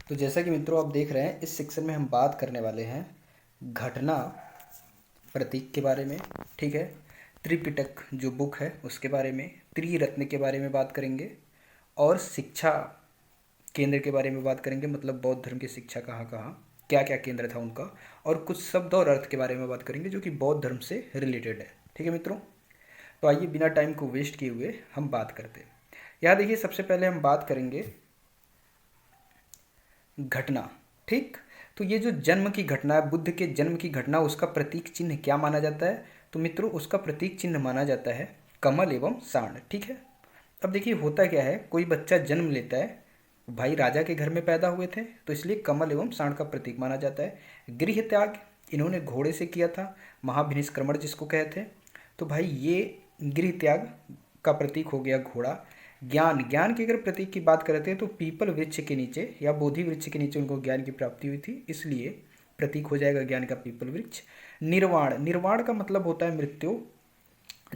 तो जैसा कि मित्रों आप देख रहे हैं, इस सेक्शन में हम बात करने वाले हैं घटना प्रतीक के बारे में। ठीक है, त्रिपिटक जो बुक है उसके बारे में, त्रिरत्न के बारे में बात करेंगे और शिक्षा केंद्र के बारे में बात करेंगे। मतलब बौद्ध धर्म की शिक्षा कहाँ कहाँ, क्या क्या केंद्र था उनका, और कुछ शब्द और अर्थ के बारे में बात करेंगे जो कि बौद्ध धर्म से रिलेटेड है। ठीक है मित्रों, तो आइए बिना टाइम को वेस्ट किए हुए हम बात करते हैं। यहाँ देखिए, सबसे पहले हम बात करेंगे घटना। ठीक, तो ये जो जन्म की घटना है, बुद्ध के जन्म की घटना, उसका प्रतीक चिन्ह क्या माना जाता है? तो मित्रों उसका प्रतीक चिन्ह माना जाता है कमल एवं सांड। ठीक है, अब देखिए होता क्या है, कोई बच्चा जन्म लेता है, भाई राजा के घर में पैदा हुए थे तो इसलिए कमल एवं सांड का प्रतीक माना जाता है। गृह त्याग इन्होंने घोड़े से किया था, महाभिनिष्क्रमण जिसको कहते हैं। तो भाई ये गृह त्याग का प्रतीक हो गया घोड़ा। ज्ञान, ज्ञान की अगर प्रतीक की बात करते हैं तो पीपल वृक्ष के नीचे या बोधि वृक्ष के नीचे उनको ज्ञान की प्राप्ति हुई थी, इसलिए प्रतीक हो जाएगा ज्ञान का पीपल वृक्ष। निर्वाण, निर्वाण का मतलब होता है मृत्यु,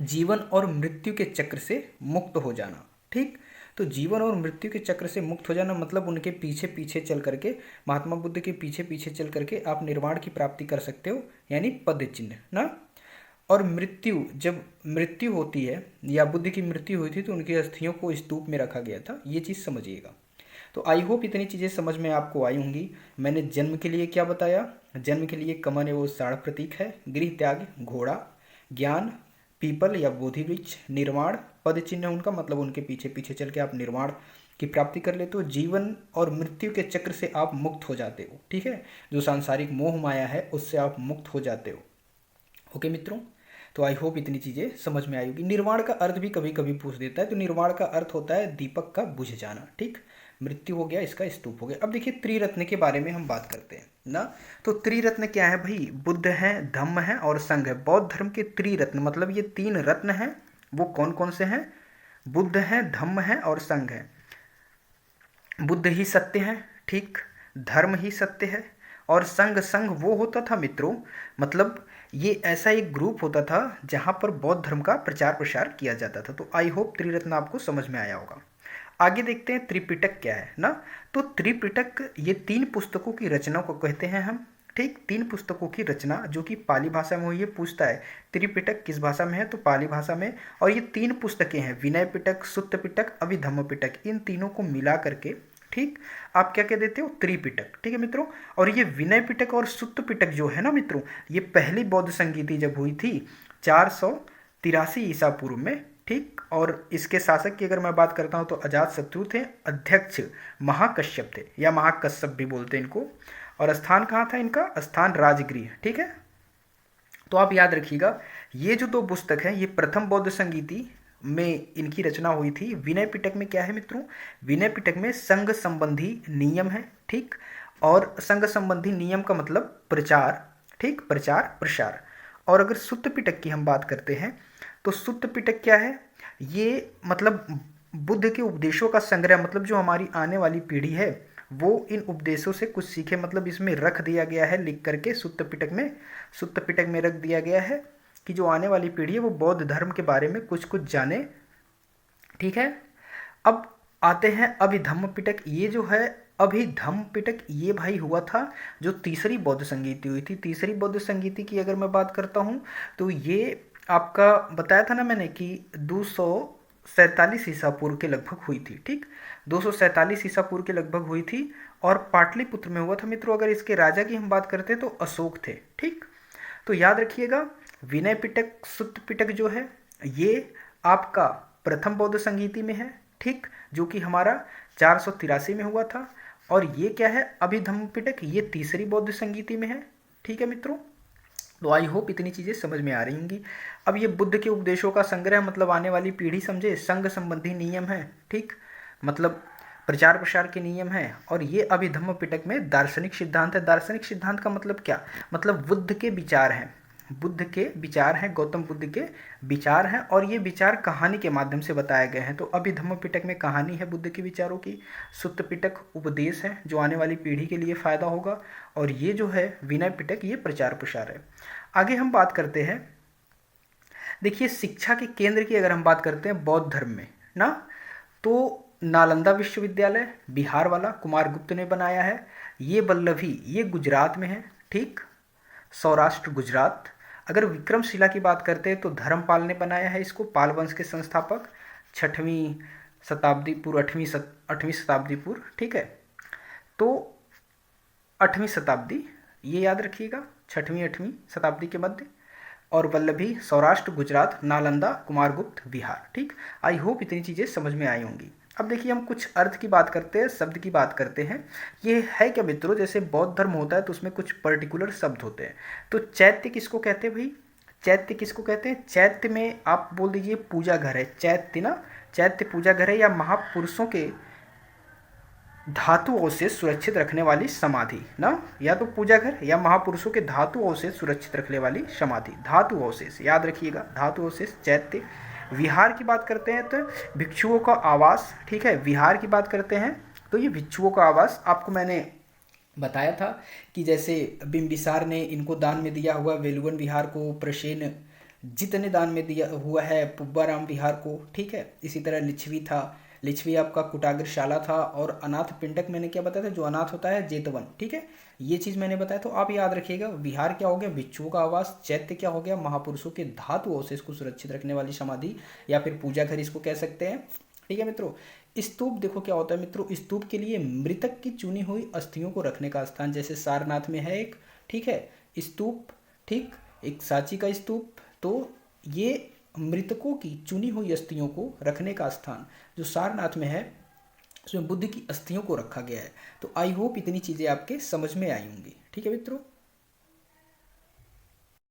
जीवन और मृत्यु के चक्र से मुक्त हो जाना। ठीक, तो जीवन और मृत्यु के चक्र से मुक्त हो जाना मतलब उनके पीछे पीछे चल करके, महात्मा बुद्ध के पीछे पीछे चल करके आप निर्वाण की प्राप्ति कर सकते हो, यानी पद चिन्ह ना। और मृत्यु, जब मृत्यु होती है या बुद्ध की मृत्यु हुई थी तो उनकी अस्थियों को स्तूप में रखा गया था, ये चीज़ समझिएगा। तो आई होप इतनी चीज़ें समझ में आपको आई होंगी। मैंने जन्म के लिए क्या बताया, जन्म के लिए कमल है वो साड़ प्रतीक है, गृह त्याग घोड़ा, ज्ञान पीपल या बोधि वृक्ष, निर्वाण पद चिन्ह उनका मतलब उनके पीछे पीछे चल के आप निर्वाण की प्राप्ति कर लेते हो, जीवन और मृत्यु के चक्र से आप मुक्त हो जाते हो। ठीक है, जो सांसारिक मोह माया है उससे आप मुक्त हो जाते हो। ओके मित्रों, तो आई होप इतनी चीज़ें समझ में आई होगी। निर्वाण का अर्थ भी कभी कभी पूछ देता है, तो निर्वाण का अर्थ होता है दीपक का बुझ जाना। ठीक, मृत्यु हो गया, इसका स्तूप हो गया। अब देखिए त्रिरत्न के बारे में हम बात करते हैं ना। तो त्रिरत्न क्या है भाई? बुद्ध है, धम्म है और संघ है। बौद्ध धर्म के त्रिरत्न मतलब ये तीन रत्न हैं, वो कौन कौन से हैं? बुद्ध है, धम्म है और संघ है। बुद्ध ही सत्य है, ठीक, धर्म ही सत्य है, और संघ, संघ वो होता था मित्रों, मतलब ये ऐसा एक ग्रुप होता था जहाँ पर बौद्ध धर्म का प्रचार प्रसार किया जाता था। तो आई होप त्रिरत्न आपको समझ में आया होगा। आगे देखते हैं त्रिपिटक क्या है ना। तो त्रिपिटक ये तीन पुस्तकों की रचना को कहते हैं हम। ठीक, तीन पुस्तकों की रचना जो कि पाली भाषा में हुई है। पूछता है त्रिपिटक किस भाषा में है, तो पाली भाषा में। और ये तीन पुस्तकें हैं, विनय पिटक, सुत्त पिटक, अभिधम्म पिटक। इन तीनों को मिला करके ठीक आप क्या कह देते हो? त्रिपिटक। ठीक है मित्रों, और ये विनय पिटक और सुत्त पिटक जो है ना मित्रों, ये पहली बौद्ध संगीति जब हुई थी 483 ईसा पूर्व में। ठीक, और इसके शासक की अगर मैं बात करता हूँ तो अजात शत्रु थे, अध्यक्ष महाकश्यप थे या महाकश्यप भी बोलते हैं इनको। और स्थान कहाँ था इनका? स्थान राजगृह। ठीक है, तो आप याद रखिएगा ये जो दो पुस्तक है ये प्रथम बौद्ध संगीति में इनकी रचना हुई थी। विनय पिटक में क्या है मित्रों? विनय पिटक में संघ संबंधी नियम है। ठीक, और संघ संबंधी नियम का मतलब प्रचार, ठीक, प्रचार प्रसार। और अगर सुत्त पिटक की हम बात करते हैं तो सुत्त पिटक क्या है? ये मतलब बुद्ध के उपदेशों का संग्रह, मतलब जो हमारी आने वाली पीढ़ी है वो इन उपदेशों से कुछ सीखे, मतलब इसमें रख दिया गया है लिख करके सुत्त पिटक में। सुत्त पिटक में रख दिया गया है कि जो आने वाली पीढ़ी है वो बौद्ध धर्म के बारे में कुछ कुछ जाने। ठीक है, अब आते हैं अभिधम्म पिटक। ये जो है अभिधम्म पिटक, ये भाई हुआ था जो तीसरी बौद्ध संगीति हुई थी। तीसरी बौद्ध संगीति की अगर मैं बात करता हूँ तो ये आपका बताया था ना मैंने कि 247 ईसा पूर्व के लगभग हुई थी। ठीक, 247 ईसा पूर्व के लगभग हुई थी और पाटलिपुत्र में हुआ था मित्रों। अगर इसके राजा की हम बात करते हैं तो अशोक थे। ठीक, तो याद रखिएगा विनय पिटक, सुत्त पिटक जो है ये आपका प्रथम बौद्ध संगीति में है। ठीक, जो कि हमारा 483 में हुआ था। और ये क्या है? अभिधम्म पिटक, ये तीसरी बौद्ध संगीति में है। ठीक है मित्रों, तो आई होप इतनी चीज़ें समझ में आ रही होंगी। अब ये बुद्ध के उपदेशों का संग्रह, मतलब आने वाली पीढ़ी समझे, संघ संबंधी नियम है। ठीक, मतलब प्रचार प्रसार के नियम है। और ये अभिधम्म पिटक में दार्शनिक सिद्धांत है। दार्शनिक सिद्धांत का मतलब क्या? मतलब बुद्ध के विचार हैं, बुद्ध के विचार हैं, गौतम बुद्ध के विचार हैं, और ये विचार कहानी के माध्यम से बताए गए हैं। तो अभिधम्म पिटक में कहानी है बुद्ध के विचारों की, सुत्त पिटक उपदेश है जो आने वाली पीढ़ी के लिए फायदा होगा, और ये जो है विनय पिटक ये प्रचार प्रसार है। आगे हम बात करते हैं, देखिए शिक्षा के केंद्र की अगर हम बात करते हैं बौद्ध धर्म में ना, तो नालंदा विश्वविद्यालय बिहार वाला कुमारगुप्त ने बनाया है। ये वल्लभी ये गुजरात में है, ठीक, सौराष्ट्र गुजरात। अगर विक्रमशिला की बात करते हैं तो धर्मपाल ने बनाया है इसको, पाल वंश के संस्थापक, 8वीं शताब्दी पूर्व, ठीक है। तो 8वीं शताब्दी, ये याद रखिएगा, 8वीं शताब्दी के मध्य। और वल्लभी सौराष्ट्र गुजरात, नालंदा कुमारगुप्त बिहार, ठीक। आई होप इतनी चीज़ें समझ में आई होंगी। अब देखिए हम कुछ अर्थ की बात करते हैं, शब्द की बात करते हैं। ये है क्या मित्रों, जैसे बौद्ध धर्म होता है तो उसमें कुछ पर्टिकुलर शब्द होते हैं। तो चैत्य किसको कहते हैं भाई, चैत्य किसको कहते हैं? चैत्य में आप बोल दीजिए पूजा घर है, चैत्य ना, चैत्य पूजा घर है, या महापुरुषों के धातुओं से सुरक्षित रखने वाली समाधि ना, या तो पूजा घर या महापुरुषों के धातुओं से सुरक्षित रखने वाली समाधि, धातु अवशेष याद रखिएगा, धातु अवशेष चैत्य। विहार की बात करते हैं तो भिक्षुओं का आवास, ठीक है, विहार की बात करते हैं तो ये भिक्षुओं का आवास। आपको मैंने बताया था कि जैसे बिम्बिसार ने इनको दान में दिया हुआ वेलुवन विहार को, प्रसेन जित ने दान में दिया हुआ है पुब्बाराम विहार को, ठीक है। इसी तरह लिच्छवी था, लिच्छवी आपका कुटाग्रशाला था। और अनाथ पिंडक मैंने क्या बताया था, जो अनाथ होता है जेतवन, ठीक है, ये चीज़ मैंने बताया। तो आप याद रखिएगा, विहार क्या हो गया, भिक्षुओं का आवास, चैत्य क्या हो गया, महापुरुषों के धातु अवशेष को सुरक्षित रखने वाली समाधि या फिर पूजा घर इसको कह सकते हैं, ठीक है मित्रों। स्तूप देखो क्या होता है मित्रों, स्तूप के लिए मृतक की चुनी हुई अस्थियों को रखने का स्थान, जैसे सारनाथ में है एक, ठीक है, स्तूप, ठीक, एक सांची का स्तूप। तो ये मृतकों की चुनी हुई अस्थियों को रखने का स्थान जो सारनाथ में है, उसमें बुद्ध की अस्थियों को रखा गया है। तो आई होप इतनी चीज़ें आपके समझ में आई होंगी, ठीक है मित्रों।